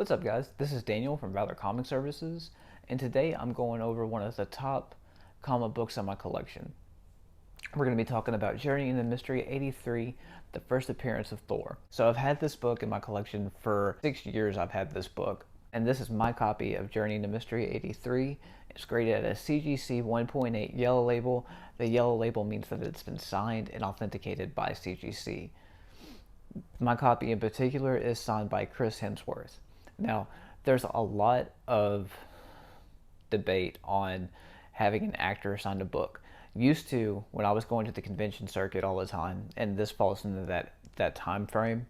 What's up, guys? This is Daniel from Valor Comic Services, and today I'm going over one of the top comic books in my collection. We're going to be talking about Journey into Mystery 83, the first appearance of Thor. So I've had this book in my collection for 6 years. I've had this book, and this is my copy of Journey into Mystery 83. It's graded at a CGC 1.8 yellow label. The yellow label means that it's been signed and authenticated by CGC. My copy in particular is signed by Chris Hemsworth. Now, there's a lot of debate on having an actor sign a book. Used to, when I was going to the convention circuit all the time, and this falls into that time frame,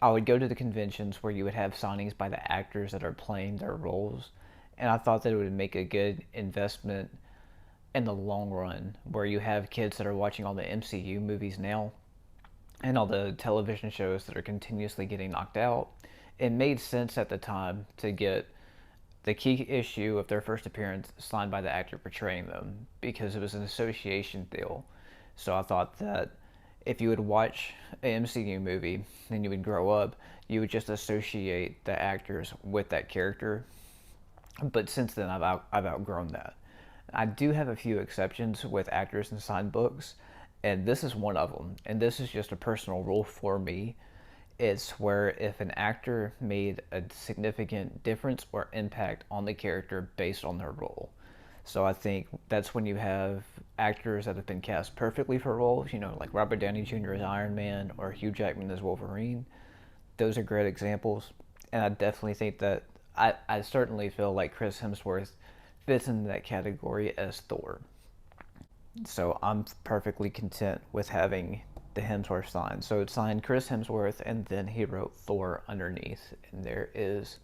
I would go to the conventions where you would have signings by the actors that are playing their roles, and I thought that it would make a good investment in the long run, where you have kids that are watching all the MCU movies now, and all the television shows that are continuously getting knocked out. It made sense at the time to get the key issue of their first appearance signed by the actor portraying them, because it was an association deal. So I thought that if you would watch an MCU movie and you would grow up, you would just associate the actors with that character. But since then, I've outgrown that. I do have a few exceptions with actors and signed books, and this is one of them. And this is just a personal rule for me. It's where if an actor made a significant difference or impact on the character based on their role. So I think that's when you have actors that have been cast perfectly for roles, like Robert Downey Jr. as Iron Man or Hugh Jackman as Wolverine. Those are great examples. And I definitely think that I certainly feel like Chris Hemsworth fits into that category as Thor. So I'm perfectly content with having the Hemsworth sign. So it's signed Chris Hemsworth, and then he wrote Thor underneath, and there is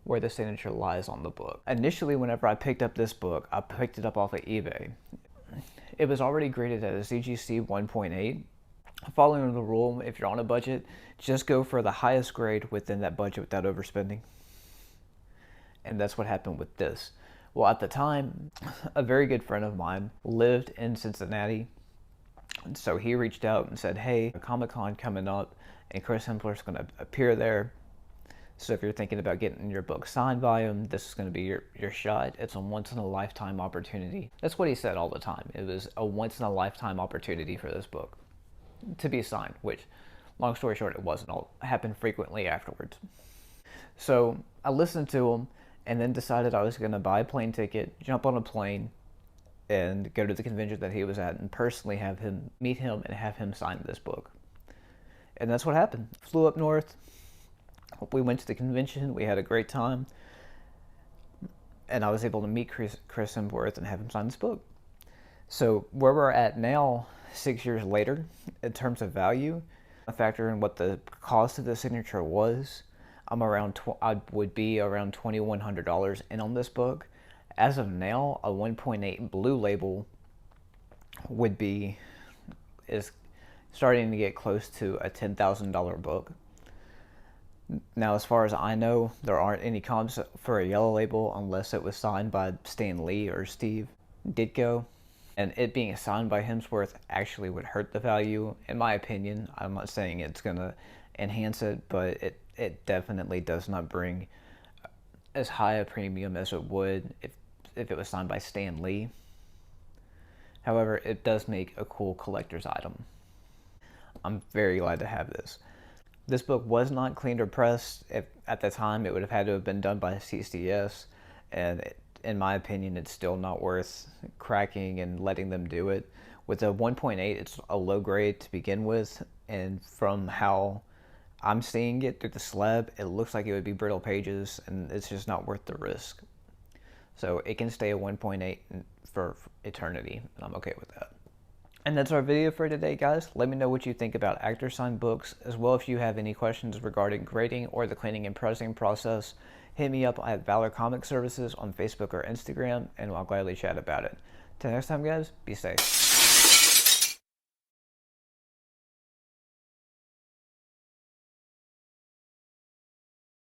where the signature lies on the book. Initially, whenever I picked up this book, I picked it up off of eBay. It was already graded at a CGC 1.8. Following the rule, if you're on a budget, just go for the highest grade within that budget without overspending. And that's what happened with this. Well, at the time, a very good friend of mine lived in Cincinnati. And so he reached out and said, hey, a Comic-Con coming up, and Chris Hemsworth's going to appear there. So if you're thinking about getting your book signed by him, this is going to be your shot. It's a once-in-a-lifetime opportunity. That's what he said all the time. It was a once-in-a-lifetime opportunity for this book to be signed, which, long story short, it wasn't. It happened frequently afterwards. So I listened to him and then decided I was going to buy a plane ticket, jump on a plane, and go to the convention that he was at and personally meet him and have him sign this book. And that's what happened. Flew up north. We went to the convention. We had a great time. And I was able to meet Chris Hemsworth and have him sign this book. So where we're at now, 6 years later, in terms of value, I factor in what the cost of the signature was. I would be around $2,100 in on this book. As of now, a 1.8 blue label is starting to get close to a $10,000 book. Now, as far as I know, there aren't any comps for a yellow label unless it was signed by Stan Lee or Steve Ditko. And it being signed by Hemsworth actually would hurt the value, in my opinion. I'm not saying it's going to enhance it, but it definitely does not bring as high a premium as it would if it was signed by Stan Lee. However, it does make a cool collector's item. I'm very glad to have this. This book was not cleaned or pressed. At the time, it would have had to have been done by CCS, and in my opinion, it's still not worth cracking and letting them do it. With a 1.8, it's a low grade to begin with, and from how I'm seeing it through the slab, it looks like it would be brittle pages, and it's just not worth the risk. So it can stay a 1.8 for eternity, and I'm okay with that. And that's our video for today, guys. Let me know what you think about actor signed books, as well if you have any questions regarding grading or the cleaning and pressing process. Hit me up at Valor Comic Services on Facebook or Instagram, and I'll gladly chat about it. Till next time, guys, be safe.